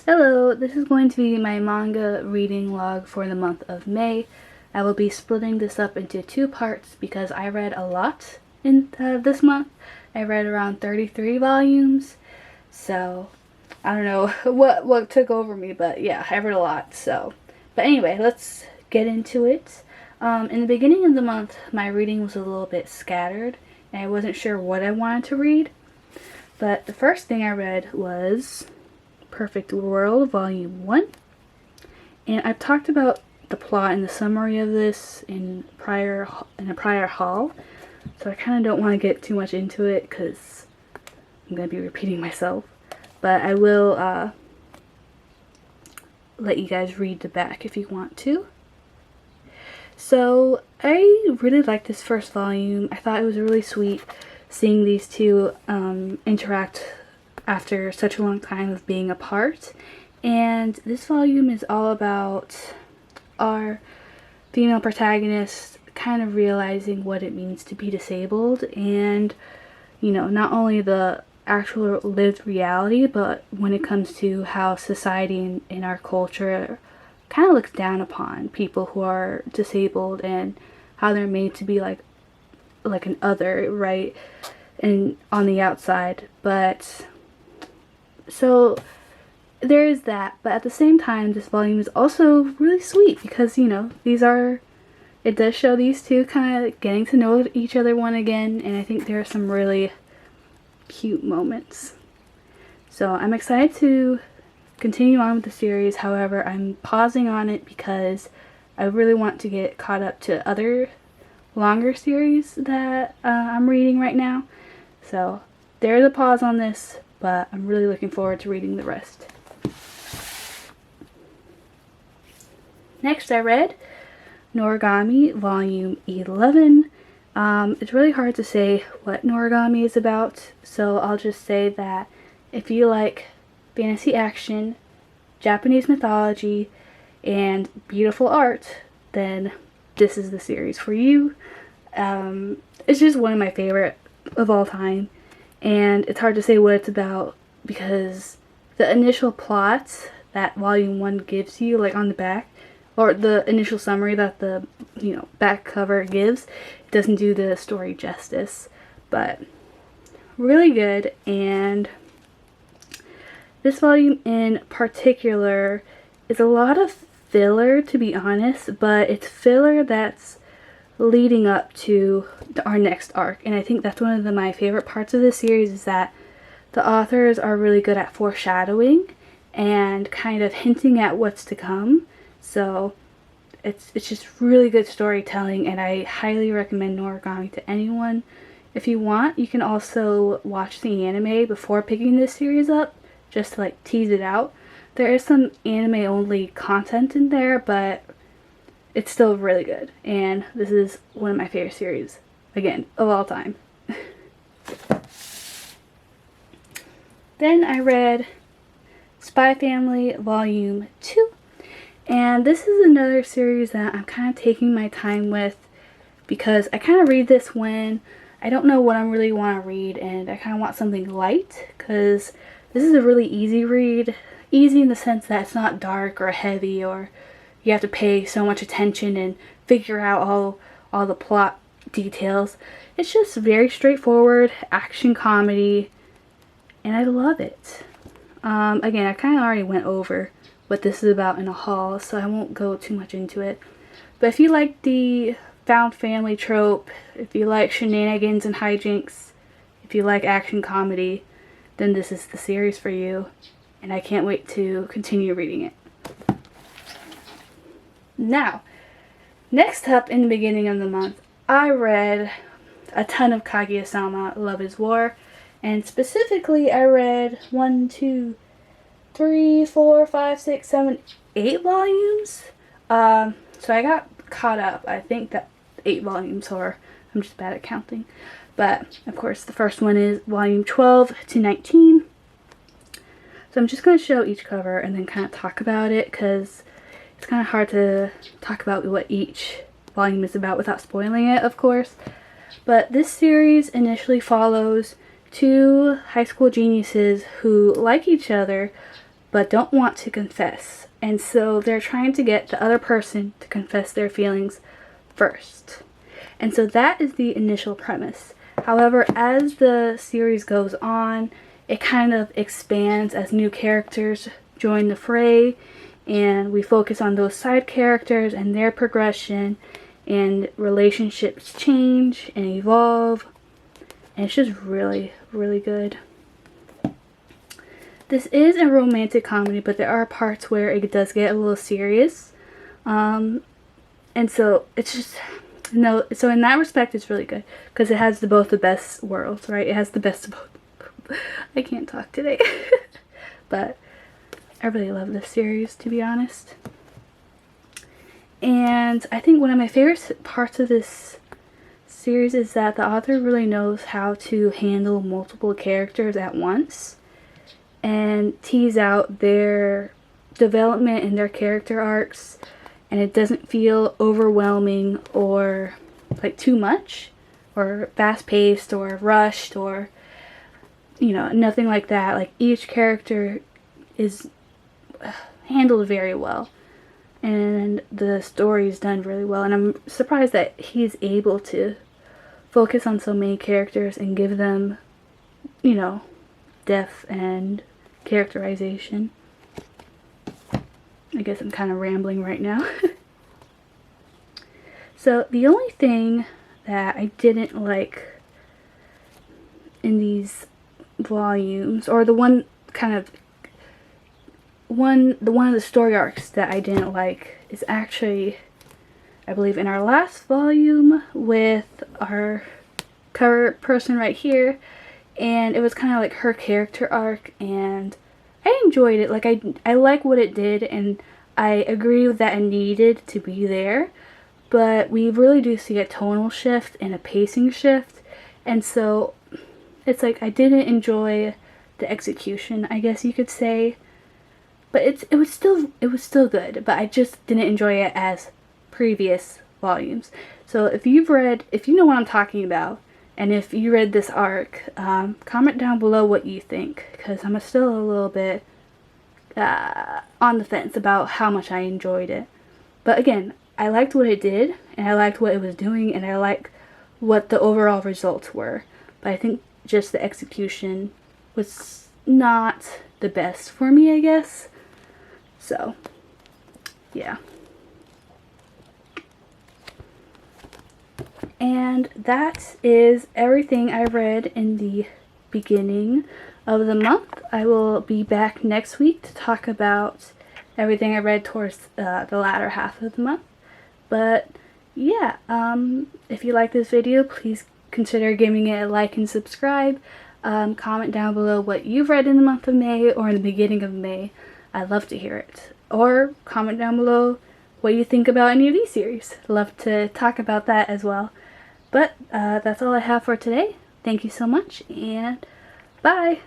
Hello, this is going to be my manga reading log for the month of May. I will be splitting this up into two parts because I read a lot in this month. I read around 33 volumes, so I don't know what took over me, but yeah, I read a lot. But anyway, let's get into it. In the beginning of the month, my reading was a little bit scattered, and I wasn't sure what I wanted to read. But the first thing I read was Perfect World, Volume 1. And I've talked about the plot and the summary of this in a prior haul. So I kind of don't want to get too much into it because I'm going to be repeating myself. But I will let you guys read the back if you want to. So I really liked this first volume. I thought it was really sweet seeing these two interact after such a long time of being apart. And this volume is all about our female protagonist kind of realizing what it means to be disabled, and not only the actual lived reality, but when it comes to how society in our culture kind of looks down upon people who are disabled and how they're made to be like an other, right, and on the outside. But so there is that, but at the same time, this volume is also really sweet because, it does show these two kind of getting to know each other one again, and I think there are some really cute moments. So I'm excited to continue on with the series. However, I'm pausing on it because I really want to get caught up to other longer series that I'm reading right now. So there's a pause on this, but I'm really looking forward to reading the rest. Next, I read Origami, Volume 11. It's really hard to say what Origami is about, so I'll just say that if you like fantasy action, Japanese mythology, and beautiful art, then this is the series for you. It's just one of my favorite of all time. And it's hard to say what it's about because the initial plot that Volume 1 gives you, like on the back, or the initial summary that the back cover gives, it doesn't do the story justice. But really good. And this volume in particular is a lot of filler, to be honest, but it's filler that's leading up to our next arc. And I think that's one of my favorite parts of this series, is that the authors are really good at foreshadowing and kind of hinting at what's to come. So it's just really good storytelling, and I highly recommend Origami to anyone. If you want, you can also watch the anime before picking this series up, just to tease it out. There is some anime only content in there, but it's still really good, and this is one of my favorite series, again, of all time. Then I read Spy Family Volume 2, and this is another series that I'm kind of taking my time with because I kind of read this when I don't know what I really want to read, and I kind of want something light because this is a really easy read. Easy in the sense that it's not dark or heavy, or you have to pay so much attention and figure out all the plot details. It's just very straightforward action comedy, and I love it. Again, I kind of already went over what this is about in a haul, so I won't go too much into it. But if you like the found family trope, if you like shenanigans and hijinks, if you like action comedy, then this is the series for you, and I can't wait to continue reading it. Now, next up in the beginning of the month, I read a ton of Kaguya-sama, Love is War, and specifically I read 1, 2, 3, 4, 5, 6, 7, 8 volumes. So I got caught up. I think that 8 volumes, or I'm just bad at counting. But of course the first one is volume 12 to 19. So I'm just going to show each cover and then kind of talk about it, because it's kind of hard to talk about what each volume is about without spoiling it, of course. But this series initially follows two high school geniuses who like each other, but don't want to confess. And so they're trying to get the other person to confess their feelings first. And so that is the initial premise. However, as the series goes on, it kind of expands as new characters join the fray, and we focus on those side characters and their progression, and relationships change and evolve, and it's just really, really good. This is a romantic comedy, but there are parts where it does get a little serious, and so it's just, so in that respect it's really good, because it has both the best worlds, right? It has the best of both. I can't talk today. But I really love this series, to be honest. And I think one of my favorite parts of this series is that the author really knows how to handle multiple characters at once and tease out their development and their character arcs, and it doesn't feel overwhelming or like too much or fast-paced or rushed or, you know, nothing like that. Like, each character is handled very well, and the story is done really well, and I'm surprised that he's able to focus on so many characters and give them, you know, depth and characterization. I guess I'm kind of rambling right now. So the only thing that I didn't like in these volumes, or the one of the story arcs that I didn't like, is actually, I believe, in our last volume with our cover person right here, and it was kind of like her character arc, and I enjoyed it. Like, I like what it did, and I agree that it needed to be there, but we really do see a tonal shift and a pacing shift, and so it's like I didn't enjoy the execution, I guess you could say. But it was still good, but I just didn't enjoy it as previous volumes. So if you know what I'm talking about, and if you read this arc, comment down below what you think, because I'm still a little bit on the fence about how much I enjoyed it. But again, I liked what it did, and I liked what it was doing, and I liked what the overall results were. But I think just the execution was not the best for me, I guess. So, yeah. And that is everything I read in the beginning of the month. I will be back next week to talk about everything I read towards the latter half of the month. But, yeah, if you like this video, please consider giving it a like and subscribe. Comment down below what you've read in the month of May or in the beginning of May. I'd love to hear it. Or comment down below what you think about any of these series. I'd love to talk about that as well. But that's all I have for today. Thank you so much, and bye!